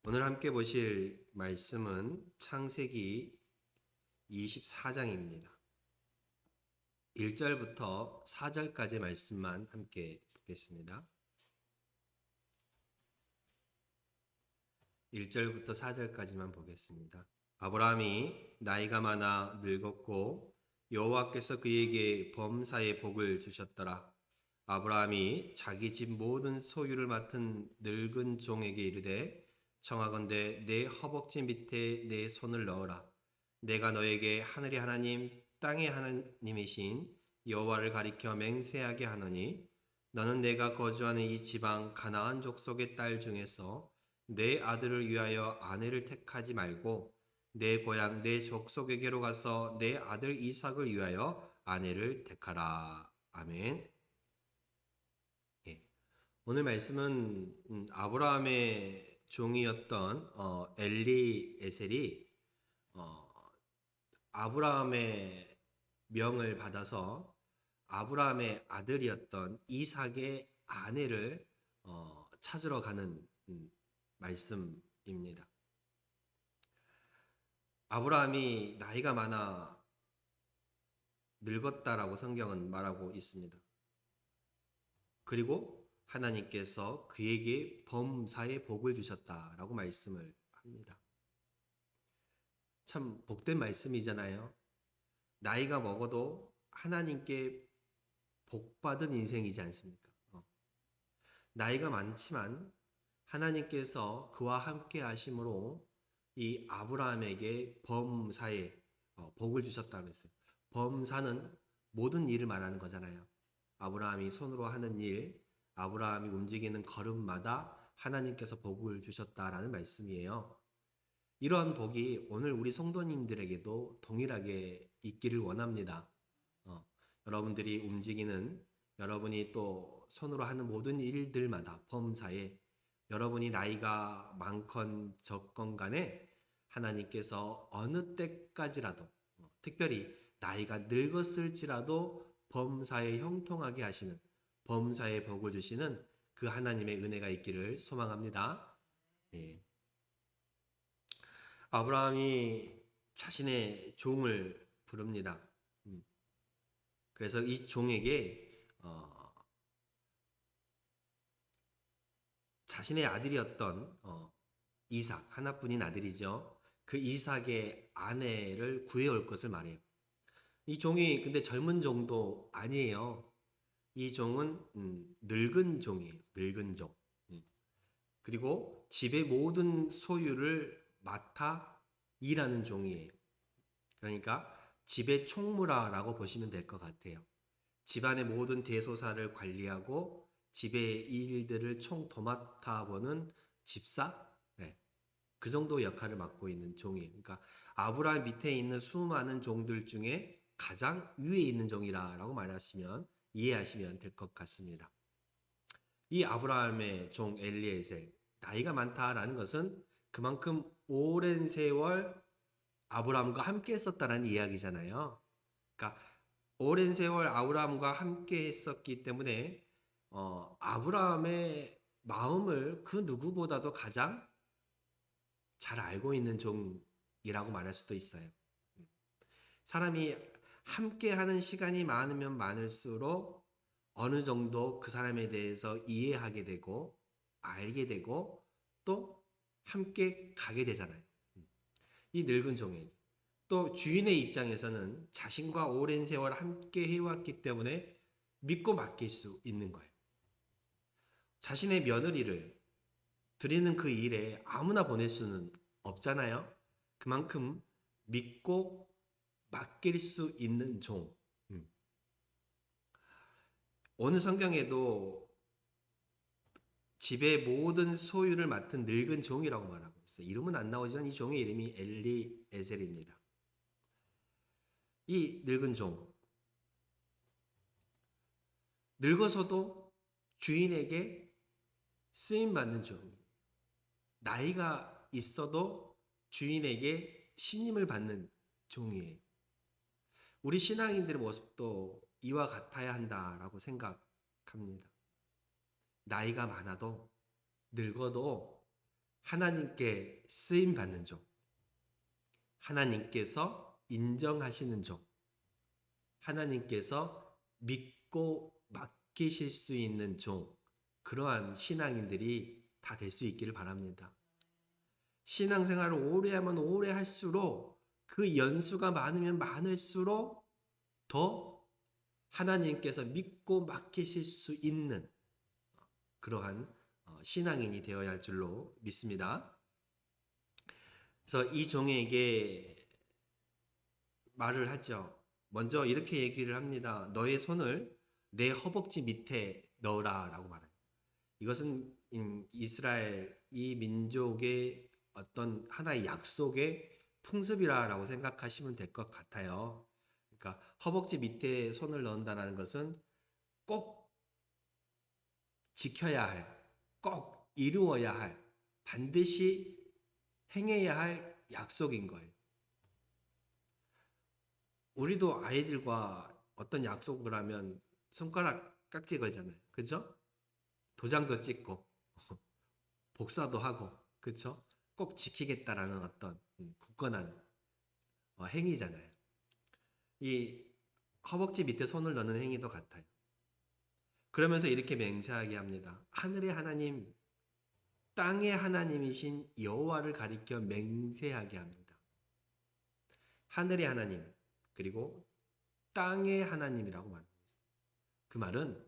오늘 함께 보실 말씀은 창세기 24장입니다. 1절부터 4절까지 말씀만 함께 보겠습니다. 1절부터 4절까지만 보겠습니다. 아브라함이 나이가 많아 늙었고 여호와께서 그에게 범사의 복을 주셨더라. 아브라함이 자기 집 모든 소유를 맡은 늙은 종에게 이르되 청하건대 내 허벅지 밑에 내 손을 넣어라. 내가 너에게 하늘의 하나님 땅의 하나님이신 여호와를 가리켜 맹세하게 하노니 너는 내가 거주하는 이 지방 가나안 족속의 딸 중에서 내 아들을 위하여 아내를 택하지 말고 내 고향 내 족속에게로 가서 내 아들 이삭을 위하여 아내를 택하라. 아멘. 예. 오늘 말씀은 아브라함의 종이었던 엘리에셀이 어, 아브라함의 명을 받아서 아브라함의 아들이었던 이삭의 아내를 찾으러 가는 말씀입니다. 아브라함이 나이가 많아 늙었다라고 성경은 말하고 있습니다. 그리고 하나님께서 그에게 범사의 복을 주셨다라고 말씀을 합니다. 참 복된 말씀이잖아요. 나이가 먹어도 하나님께 복받은 인생이지 않습니까? 나이가 많지만 하나님께서 그와 함께 하심으로 이 아브라함에게 범사의 복을 주셨다고 했어요. 범사는 모든 일을 말하는 거잖아요. 아브라함이 손으로 하는 일, 아브라함이 움직이는 걸음마다 하나님께서 복을 주셨다라는 말씀이에요. 이러한 복이 오늘 우리 성도님들에게도 동일하게 있기를 원합니다. 여러분들이 움직이는 여러분이 또 손으로 하는 모든 일들마다 범사에 여러분이 나이가 많건 적건 간에 하나님께서 어느 때까지라도 특별히 나이가 늙었을지라도 범사에 형통하게 하시는 범사에 복을 주시는 그 하나님의 은혜가 있기를 소망합니다. 예. 아브라함이 자신의 종을 부릅니다. 그래서 이 종에게 자신의 아들이었던 이삭, 하나뿐인 아들이죠. 그 이삭의 아내를 구해올 것을 말해요. 이 종이 근데 젊은 종도 아니에요. 이 종은 늙은 종이에요. 늙은 종. 그리고 집의 모든 소유를 맡아 일하는 종이에요. 그러니까 집의 총무라라고 보시면 될 것 같아요. 집안의 모든 대소사를 관리하고 집의 일들을 총 도맡아 보는 집사? 네. 그 정도 역할을 맡고 있는 종이에요. 그러니까 아브라함 밑에 있는 수많은 종들 중에 가장 위에 있는 종이라고 말하시면 이해하시면 될 것 같습니다. 이 아브라함의 종 엘리에셀, 나이가 많다라는 것은 그만큼 오랜 세월 아브라함과 함께 했었다는 이야기잖아요. 그러니까 오랜 세월 아브라함과 함께 했었기 때문에 아브라함의 마음을 그 누구보다도 가장 잘 알고 있는 종이라고 말할 수도 있어요. 사람이 함께 하는 시간이 많으면 많을수록 어느 정도 그 사람에 대해서 이해하게 되고 알게 되고 또 함께 가게 되잖아요. 이 늙은 종이 또 주인의 입장에서는 자신과 오랜 세월 함께 해왔기 때문에 믿고 맡길 수 있는 거예요. 자신의 며느리를 드리는 그 일에 아무나 보낼 수는 없잖아요. 그만큼 믿고 맡길 수 있는 종. 오늘 성경에도 집의 모든 소유를 맡은 늙은 종이라고 말하고 있어요. 이름은 안 나오지만 이 종의 이름이 엘리에셀입니다. 이 늙은 종. 늙어서도 주인에게 쓰임받는 종. 나이가 있어도 주인에게 신임을 받는 종이에요. 우리 신앙인들의 모습도 이와 같아야 한다라고 생각합니다. 나이가 많아도 늙어도 하나님께 쓰임 받는 종, 하나님께서 인정하시는 종, 하나님께서 믿고 맡기실 수 있는 종, 그러한 신앙인들이 다 될 수 있기를 바랍니다. 신앙생활을 오래 하면 오래 할수록 그 연수가 많으면 많을수록 더 하나님께서 믿고 맡기실 수 있는 그러한 신앙인이 되어야 할 줄로 믿습니다. 그래서 이 종에게 말을 하죠. 먼저 이렇게 얘기를 합니다. 너의 손을 내 허벅지 밑에 넣으라 라고 말해요. 이것은 이스라엘 이 민족의 어떤 하나의 약속의 풍습이라고 생각하시면 될 것 같아요. 그러니까 허벅지 밑에 손을 넣는다는 것은 꼭 지켜야 할, 꼭 이루어야 할, 반드시 행해야 할 약속인 거예요. 우리도 아이들과 어떤 약속을 하면 손가락 깍지 걸잖아요. 그죠? 도장도 찍고 복사도 하고 그쵸? 꼭 지키겠다라는 어떤 굳건한 행위잖아요. 이 허벅지 밑에 손을 넣는 행위도 같아요. 그러면서 이렇게 맹세하게 합니다. 하늘의 하나님, 땅의 하나님이신 여호와를 가리켜 맹세하게 합니다. 하늘의 하나님, 그리고 땅의 하나님이라고 말합니다. 그 말은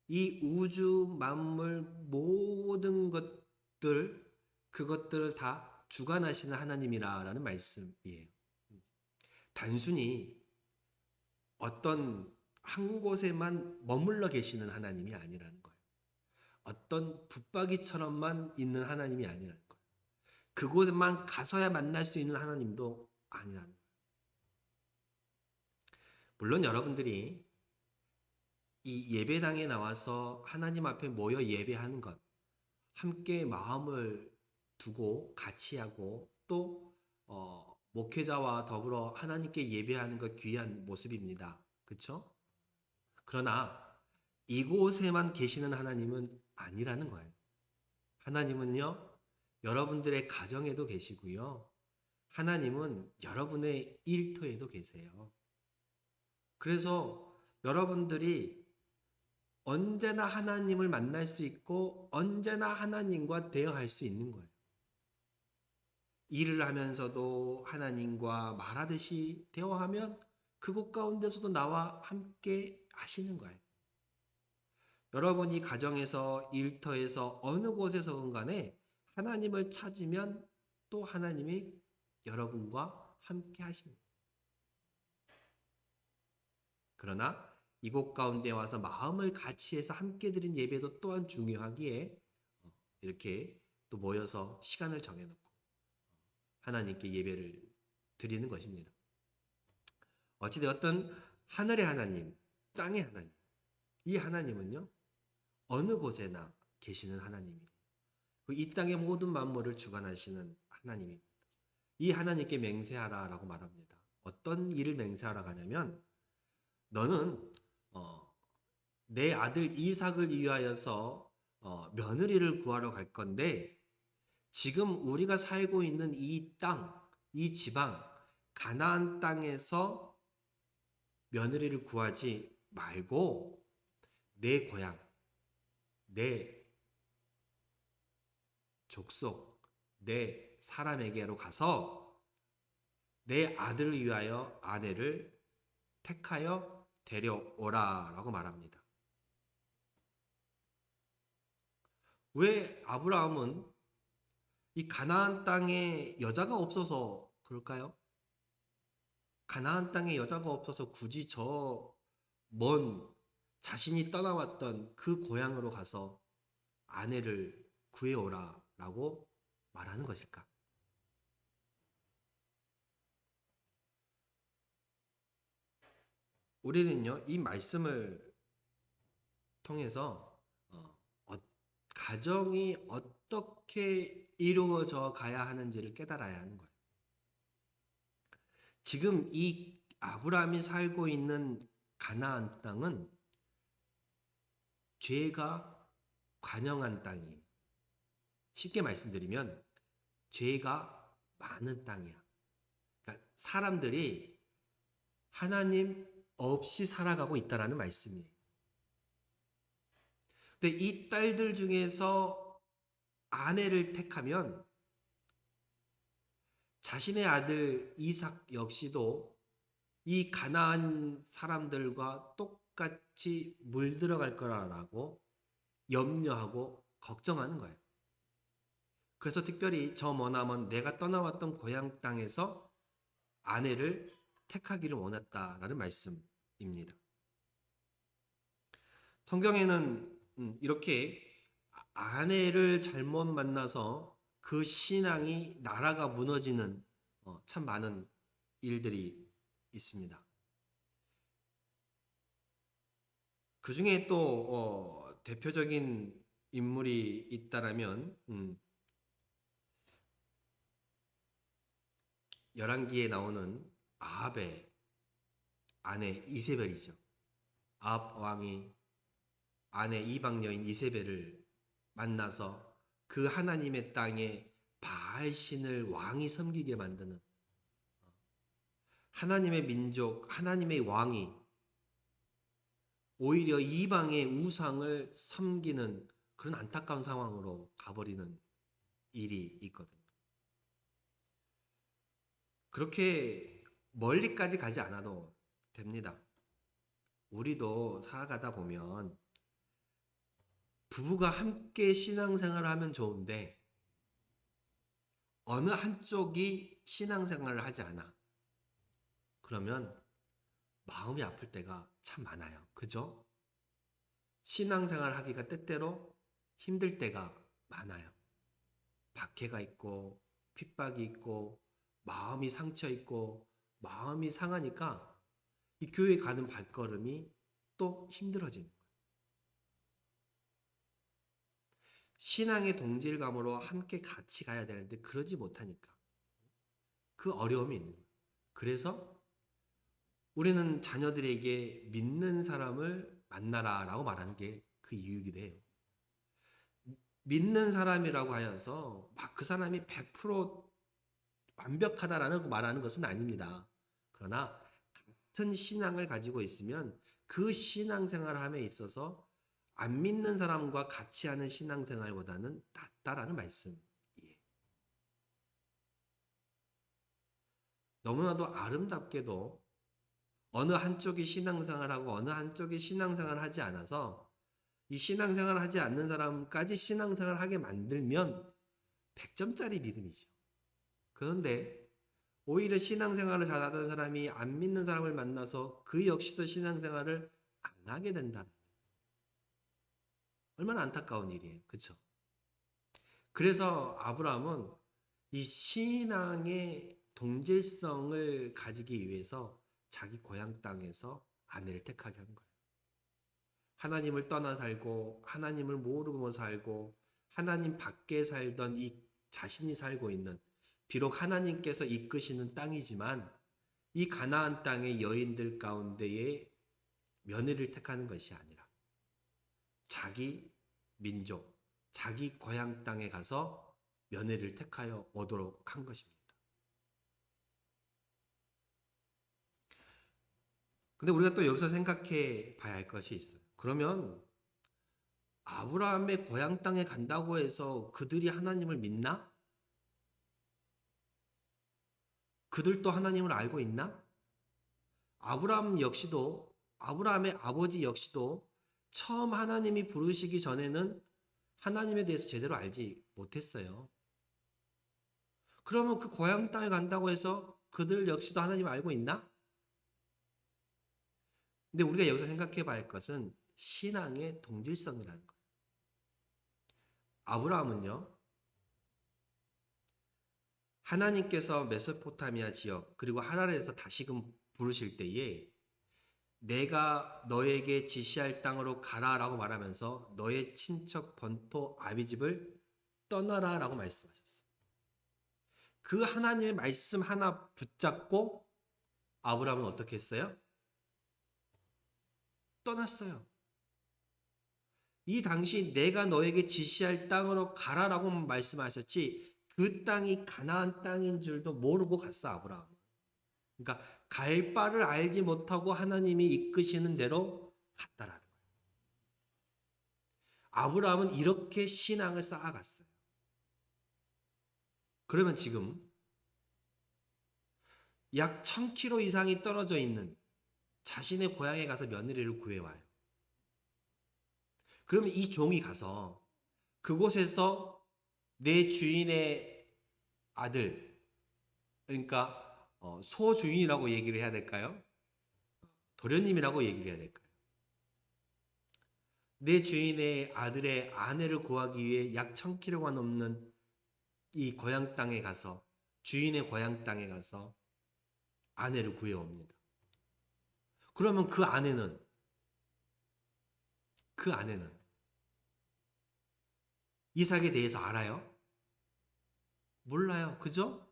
이 우주 만물 모든 것들, 그것들을 다 주관하시는 하나님이라는 말씀이에요. 단순히 어떤 한 곳에만 머물러 계시는 하나님이 아니라는 거예요. 어떤 붙박이처럼만 있는 하나님이 아니라는 거예요. 그곳에만 가서야 만날 수 있는 하나님도 아니라는 거예요. 물론 여러분들이 이 예배당에 나와서 하나님 앞에 모여 예배하는 것, 함께 마음을 두고 같이 하고 또 목회자와 더불어 하나님께 예배하는 것 귀한 모습입니다. 그렇죠? 그러나 이곳에만 계시는 하나님은 아니라는 거예요. 하나님은요, 여러분들의 가정에도 계시고요. 하나님은 여러분의 일터에도 계세요. 그래서 여러분들이 언제나 하나님을 만날 수 있고 언제나 하나님과 대화할 수 있는 거예요. 일을 하면서도 하나님과 말하듯이 대화하면 그곳 가운데서도 나와 함께 하시는 거예요. 여러분이 가정에서 일터에서 어느 곳에서건 간에 하나님을 찾으면 또 하나님이 여러분과 함께 하십니다. 그러나 이곳 가운데 와서 마음을 같이 해서 함께 드린 예배도 또한 중요하기에 이렇게 또 모여서 시간을 정해놓고 하나님께 예배를 드리는 것입니다. 어찌되었든 하늘의 하나님, 땅의 하나님, 이 하나님은요 어느 곳에나 계시는 하나님이에요. 이 땅의 모든 만물을 주관하시는 하나님입니다. 이 하나님께 맹세하라라고 말합니다. 어떤 일을 맹세하라고 하냐면 너는 내 아들 이삭을 위하여서 며느리를 구하러 갈 건데 지금 우리가 살고 있는 이 땅, 이 지방, 가나안 땅에서 며느리를 구하지 말고 내 고향, 내 족속, 내 사람에게로 가서 내 아들을 위하여 아내를 택하여 데려오라라고 말합니다. 왜 아브라함은 이 가나안 땅에 여자가 없어서 그럴까요? 가나안 땅에 여자가 없어서 굳이 저 먼 자신이 떠나왔던 그 고향으로 가서 아내를 구해오라라고 말하는 것일까? 우리는요, 이 말씀을 통해서 가정이 어떻게 이루어져 가야 하는지를 깨달아야 하는 거예요. 지금 이 아브라함이 살고 있는 가나안 땅은 죄가 관영한 땅이에요. 쉽게 말씀드리면 죄가 많은 땅이야. 그러니까 사람들이 하나님 없이 살아가고 있다라는 말씀이에요. 근데 이 딸들 중에서 아내를 택하면 자신의 아들 이삭 역시도 이 가나안 사람들과 똑같이 물들어갈 거라고 염려하고 걱정하는 거예요. 그래서 특별히 저 머나먼 내가 떠나왔던 고향 땅에서 아내를 택하기를 원했다라는 말씀입니다. 성경에는 이렇게 아내를 잘못 만나서 그 신앙이 나라가 무너지는 참 많은 일들이 있습니다. 그 중에 또 대표적인 인물이 있다라면 열왕기에 나오는 아합의 아내 이세벨이죠. 아합 왕이 아내 이방 여인 이세벨을 만나서 그 하나님의 땅에 바알 신을 왕이 섬기게 만드는 하나님의 민족, 하나님의 왕이 오히려 이방의 우상을 섬기는 그런 안타까운 상황으로 가버리는 일이 있거든요. 그렇게 멀리까지 가지 않아도 됩니다. 우리도 살아가다 보면 부부가 함께 신앙생활을 하면 좋은데 어느 한쪽이 신앙생활을 하지 않아. 그러면 마음이 아플 때가 참 많아요. 그죠? 신앙생활 하기가 때때로 힘들 때가 많아요. 박해가 있고 핍박이 있고 마음이 상처 있고 마음이 상하니까 이 교회 가는 발걸음이 또 힘들어지는 거예요. 신앙의 동질감으로 함께 같이 가야 되는데 그러지 못하니까 그 어려움이 있는 거예요. 그래서 우리는 자녀들에게 믿는 사람을 만나라라고 말하는 게 그 이유이기도 해요. 믿는 사람이라고 하여서 막 그 사람이 100% 완벽하다라는 말하는 것은 아닙니다. 그러나 같은 신앙을 가지고 있으면 그 신앙생활함에 있어서 안 믿는 사람과 같이 하는 신앙생활보다는 낫다라는 말씀이에요. 너무나도 아름답게도 어느 한쪽이 신앙생활하고 어느 한쪽이 신앙생활을 하지 않아서 이 신앙생활을 하지 않는 사람까지 신앙생활을 하게 만들면 100점짜리 믿음이죠. 그런데 오히려 신앙생활을 잘하던 사람이 안 믿는 사람을 만나서 그 역시도 신앙생활을 안 하게 된다. 얼마나 안타까운 일이에요. 그렇죠? 그래서 아브라함은 이 신앙의 동질성을 가지기 위해서 자기 고향 땅에서 아내를 택하게 한 거예요. 하나님을 떠나 살고 하나님을 모르고 살고 하나님 밖에 살던 이 자신이 살고 있는 비록 하나님께서 이끄시는 땅이지만 이 가나안 땅의 여인들 가운데에 며느리를 택하는 것이 아니라 자기 민족, 자기 고향 땅에 가서 며느리를 택하여 오도록 한 것입니다. 근데 우리가 또 여기서 생각해 봐야 할 것이 있어요. 그러면 아브라함의 고향 땅에 간다고 해서 그들이 하나님을 믿나? 그들도 하나님을 알고 있나? 아브라함의 아버지 역시도 처음 하나님이 부르시기 전에는 하나님에 대해서 제대로 알지 못했어요. 그러면 그 고향 땅에 간다고 해서 그들 역시도 하나님을 알고 있나? 근데 우리가 여기서 생각해 봐야 할 것은 신앙의 동질성이라는 거예요. 아브라함은요, 하나님께서 메소포타미아 지역 그리고 하란에서 다시금 부르실 때에 내가 너에게 지시할 땅으로 가라라고 말하면서 너의 친척 본토 아비집을 떠나라라고 말씀하셨어요. 그 하나님의 말씀 하나 붙잡고 아브라함은 어떻게 했어요? 떠났어요. 이 당시 내가 너에게 지시할 땅으로 가라라고 말씀하셨지 그 땅이 가나안 땅인 줄도 모르고 갔어, 아브라함. 그러니까 갈 바를 알지 못하고 하나님이 이끄시는 대로 갔다라는 거예요. 아브라함은 이렇게 신앙을 쌓아갔어요. 그러면 지금 약 1000km 이상이 떨어져 있는 자신의 고향에 가서 며느리를 구해와요. 그러면 이 종이 가서 그곳에서 내 주인의 아들, 그러니까 소주인이라고 얘기를 해야 될까요? 도련님이라고 얘기를 해야 될까요? 내 주인의 아들의 아내를 구하기 위해 약 1000km가 넘는 이 고향 땅에 가서, 주인의 고향 땅에 가서 아내를 구해옵니다. 그러면 그 아내는 이삭에 대해서 알아요? 몰라요. 그죠?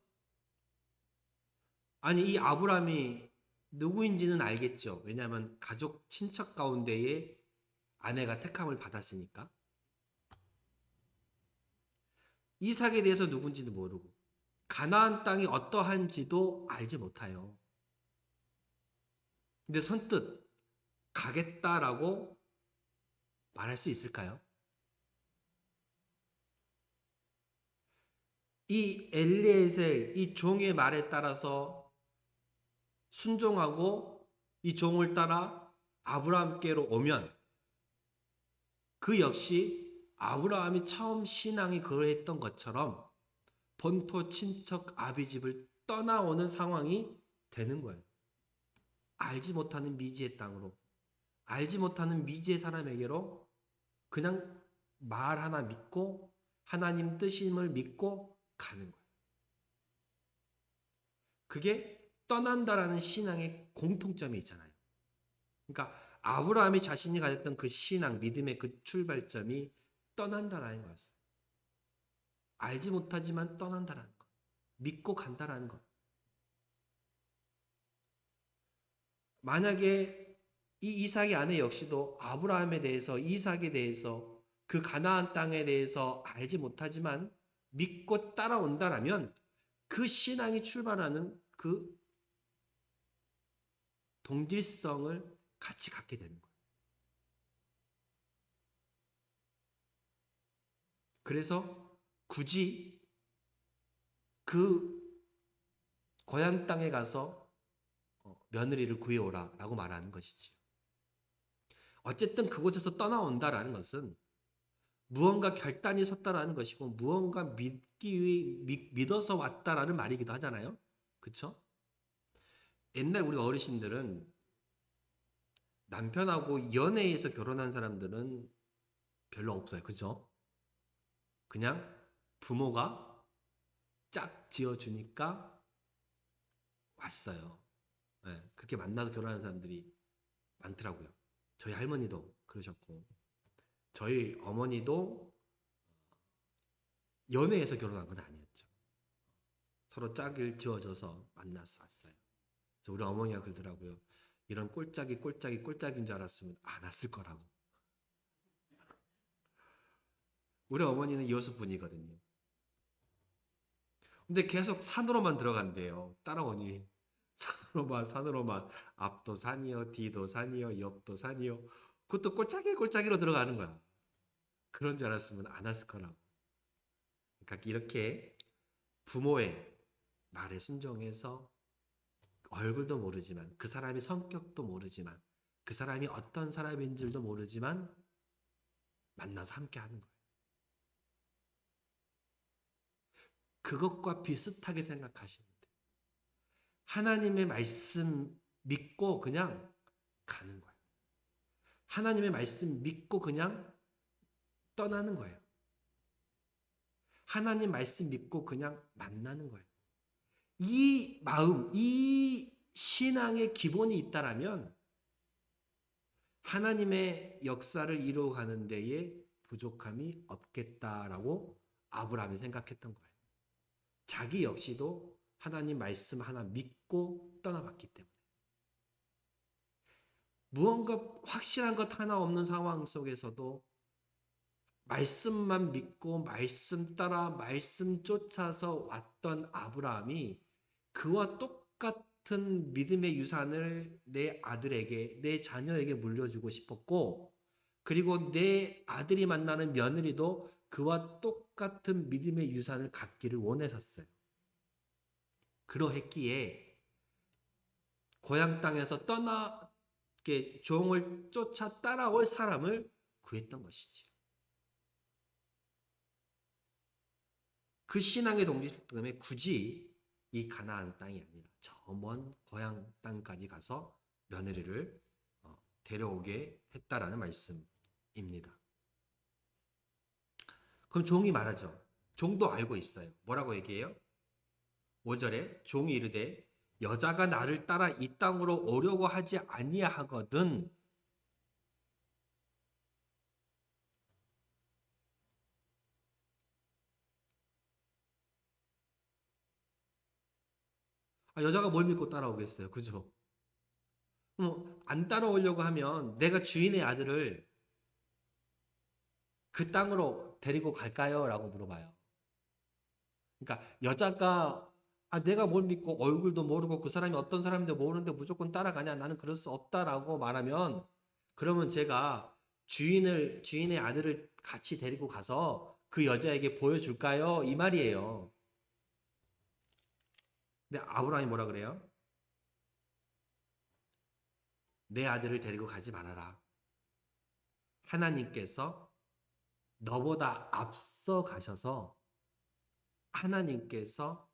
아니, 이 아브라함이 누구인지는 알겠죠. 왜냐하면 가족, 친척 가운데에 아내가 택함을 받았으니까. 이삭에 대해서 누군지도 모르고 가나안 땅이 어떠한지도 알지 못해요. 근데 선뜻 가겠다라고 말할 수 있을까요? 이 엘리에셀, 이 종의 말에 따라서 순종하고 이 종을 따라 아브라함께로 오면 그 역시 아브라함이 처음 신앙이 그러했던 것처럼 본토 친척 아비집을 떠나오는 상황이 되는 거예요. 알지 못하는 미지의 땅으로, 알지 못하는 미지의 사람에게로 그냥 말 하나 믿고 하나님 뜻임을 믿고 가는 거예요. 그게 떠난다라는 신앙의 공통점이 있잖아요. 그러니까 아브라함이 자신이 가졌던 그 신앙, 믿음의 그 출발점이 떠난다라는 거였어요. 알지 못하지만 떠난다라는 것. 믿고 간다라는 것. 만약에 이 이삭의 아내 역시도 아브라함에 대해서, 이삭에 대해서, 그 가나안 땅에 대해서 알지 못하지만 믿고 따라온다라면 그 신앙이 출발하는 그 동질성을 같이 갖게 되는 거예요. 그래서 굳이 그 고향 땅에 가서 며느리를 구해오라라고 말하는 것이지요. 어쨌든 그곳에서 떠나온다라는 것은 무언가 결단이 섰다라는 것이고 무언가 믿어서 왔다라는 말이기도 하잖아요. 그렇죠? 옛날 우리 어르신들은 남편하고 연애해서 결혼한 사람들은 별로 없어요. 그죠? 그냥 부모가 짝 지어주니까 왔어요. 네, 그렇게 만나서 결혼하는 사람들이 많더라고요. 저희 할머니도 그러셨고 저희 어머니도 연애해서 결혼한 건 아니었죠. 서로 짝을 지어줘서 만나서 왔어요. 그래서 우리 어머니가 그러더라고요. 이런 꼴짝인 줄 알았으면 안 왔을 거라고. 우리 어머니는 여수분이거든요. 근데 계속 산으로만 들어간대요. 따라오니 산으로만 앞도 산이요, 뒤도 산이요, 옆도 산이요. 그것도 꼴짝이로 들어가는 거야. 그런 줄 알았으면 안 왔을 거라고. 그러니까 이렇게 부모의 말에 순종해서 얼굴도 모르지만 그 사람의 성격도 모르지만 그 사람이 어떤 사람인 줄도 모르지만 만나서 함께 하는 거예요. 그것과 비슷하게 생각하시면 돼요. 하나님의 말씀 믿고 그냥 가는 거예요. 하나님의 말씀 믿고 그냥 떠나는 거예요. 하나님 말씀 믿고 그냥 만나는 거예요. 이 마음, 이 신앙의 기본이 있다라면 하나님의 역사를 이루어가는 데에 부족함이 없겠다라고 아브라함이 생각했던 거예요. 자기 역시도 하나님 말씀 하나 믿고 떠나봤기 때문에. 무언가 확실한 것 하나 없는 상황 속에서도 말씀만 믿고 말씀 따라 말씀 쫓아서 왔던 아브라함이 그와 똑같은 믿음의 유산을 내 아들에게, 내 자녀에게 물려주고 싶었고, 그리고 내 아들이 만나는 며느리도 그와 똑같은 믿음의 유산을 갖기를 원했었어요. 그러했기에 고향 땅에서 떠나 종을 쫓아 따라올 사람을 구했던 것이지. 그 신앙의 동기심 때문에 굳이 이 가나안 땅이 아니라 저 먼 고향 땅까지 가서 며느리를 데려오게 했다라는 말씀입니다. 그럼 종이 말하죠. 종도 알고 있어요. 뭐라고 얘기해요? 5절에 종이 이르되 여자가 나를 따라 이 땅으로 오려고 하지 아니하거든. 여자가 뭘 믿고 따라오겠어요? 그죠? 안 따라오려고 하면 내가 주인의 아들을 그 땅으로 데리고 갈까요? 라고 물어봐요. 그러니까 여자가 내가 뭘 믿고 얼굴도 모르고 그 사람이 어떤 사람인지 모르는데 무조건 따라가냐? 나는 그럴 수 없다라고 말하면 그러면 제가 주인의 아들을 같이 데리고 가서 그 여자에게 보여줄까요? 이 말이에요. 근데 아브라함이 뭐라 그래요? 내 아들을 데리고 가지 말아라. 하나님께서 너보다 앞서 가셔서 하나님께서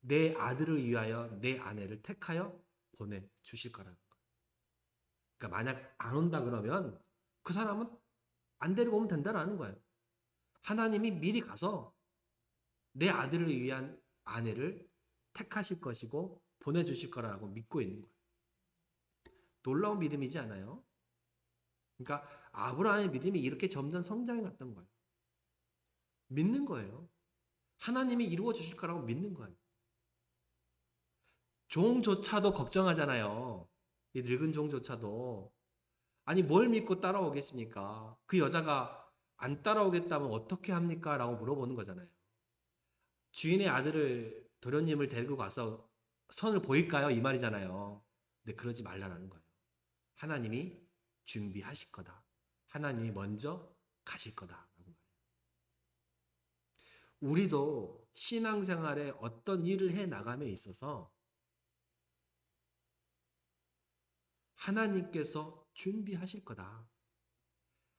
내 아들을 위하여 내 아내를 택하여 보내주실 거라는 거예요. 그러니까 만약 안 온다 그러면 그 사람은 안 데리고 오면 된다라는 거예요. 하나님이 미리 가서 내 아들을 위한 아내를 택하실 것이고 보내주실 거라고 믿고 있는 거예요. 놀라운 믿음이지 않아요? 그러니까 아브라함의 믿음이 이렇게 점점 성장해 갔던 거예요. 믿는 거예요. 하나님이 이루어 주실 거라고 믿는 거예요. 종조차도 걱정하잖아요. 이 늙은 종조차도. 아니 뭘 믿고 따라오겠습니까? 그 여자가 안 따라오겠다면 어떻게 합니까? 라고 물어보는 거잖아요. 주인의 아들을 도련님을 데리고 가서 선을 보일까요? 이 말이잖아요. 근데 그러지 말라는 거예요. 하나님이 준비하실 거다. 하나님이 먼저 가실 거다. 우리도 신앙생활에 어떤 일을 해 나감에 있어서 하나님께서 준비하실 거다.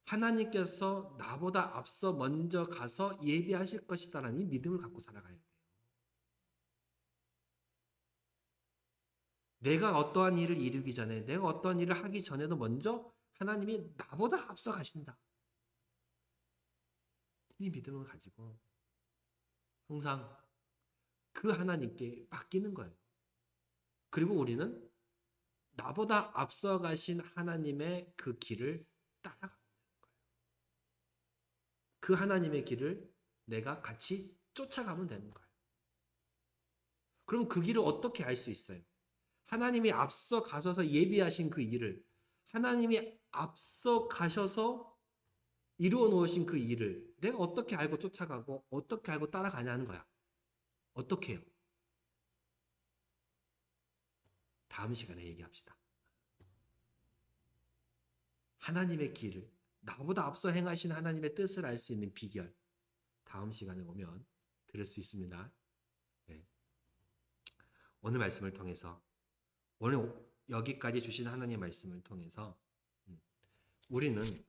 하나님께서 나보다 앞서 먼저 가서 예비하실 것이다라는 믿음을 갖고 살아가야 돼요. 내가 어떠한 일을 이루기 전에, 내가 어떠한 일을 하기 전에도 먼저 하나님이 나보다 앞서 가신다. 이 믿음을 가지고 항상 그 하나님께 맡기는 거예요. 그리고 우리는 나보다 앞서 가신 하나님의 그 길을 따라가는 거예요. 그 하나님의 길을 내가 같이 쫓아가면 되는 거예요. 그럼 그 길을 어떻게 알 수 있어요? 하나님이 앞서 가셔서 예비하신 그 일을, 하나님이 앞서 가셔서 이루어 놓으신 그 일을 내가 어떻게 알고 쫓아가고 어떻게 알고 따라가냐는 거야. 어떻게 해요? 다음 시간에 얘기합시다. 하나님의 길을, 나보다 앞서 행하신 하나님의 뜻을 알 수 있는 비결, 다음 시간에 오면 들을 수 있습니다. 네. 오늘 말씀을 통해서, 오늘 여기까지 주신 하나님의 말씀을 통해서 우리는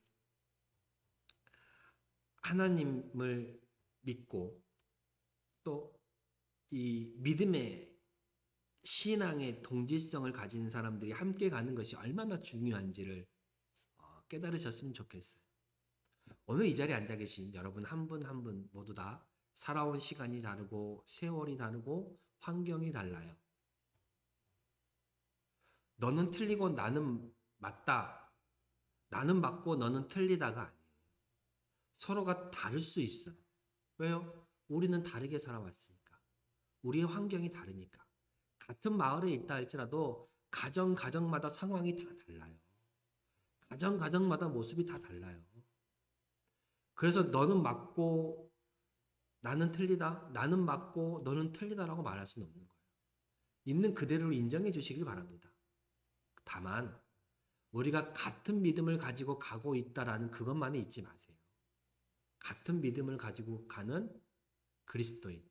하나님을 믿고 또 이 믿음의 신앙의 동질성을 가진 사람들이 함께 가는 것이 얼마나 중요한지를 깨달으셨으면 좋겠어요. 오늘 이 자리에 앉아 계신 여러분 한 분 한 분 모두 다 살아온 시간이 다르고 세월이 다르고 환경이 달라요. 너는 틀리고 나는 맞다. 나는 맞고 너는 틀리다가 아니에요. 서로가 다를 수 있어요. 왜요? 우리는 다르게 살아왔으니까. 우리의 환경이 다르니까. 같은 마을에 있다 할지라도 가정마다 상황이 다 달라요. 가정마다 모습이 다 달라요. 그래서 너는 맞고 나는 틀리다. 나는 맞고 너는 틀리다라고 말할 수는 없는 거예요. 있는 그대로 인정해 주시길 바랍니다. 다만 우리가 같은 믿음을 가지고 가고 있다라는 그것만에 잊지 마세요. 같은 믿음을 가지고 가는 그리스도인,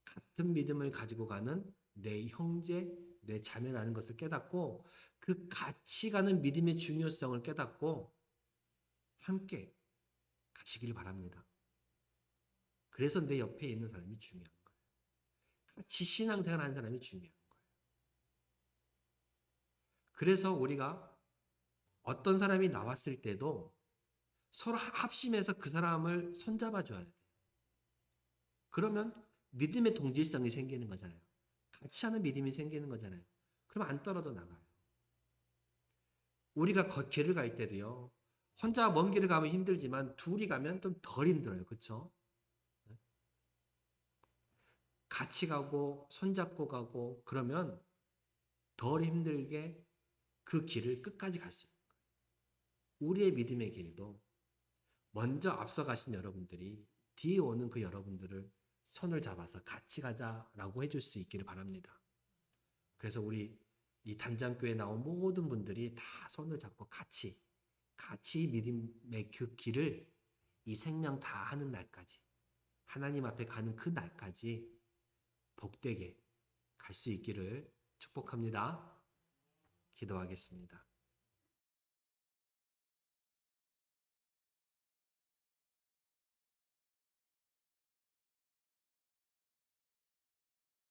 같은 믿음을 가지고 가는 내 형제, 내 자매라는 것을 깨닫고 그 같이 가는 믿음의 중요성을 깨닫고 함께 가시길 바랍니다. 그래서 내 옆에 있는 사람이 중요한 거예요. 같이 신앙생활 하는 사람이 중요한 거예요. 그래서 우리가 어떤 사람이 나왔을 때도 서로 합심해서 그 사람을 손잡아 줘야 돼요. 그러면 믿음의 동질성이 생기는 거잖아요. 같이 하는 믿음이 생기는 거잖아요. 그럼 안 떨어져 나가요. 우리가 길을 갈 때도요. 혼자 먼 길을 가면 힘들지만 둘이 가면 좀 덜 힘들어요. 그렇죠? 같이 가고 손잡고 가고 그러면 덜 힘들게 그 길을 끝까지 갈 수 있는 거예요. 우리의 믿음의 길도 먼저 앞서 가신 여러분들이 뒤에 오는 그 여러분들을 손을 잡아서 같이 가자라고 해줄 수 있기를 바랍니다. 그래서 우리 이 단장교회에 나온 모든 분들이 다 손을 잡고 같이 믿음의 그 길을 이 생명 다 하는 날까지 하나님 앞에 가는 그 날까지 복되게 갈 수 있기를 축복합니다. 기도하겠습니다.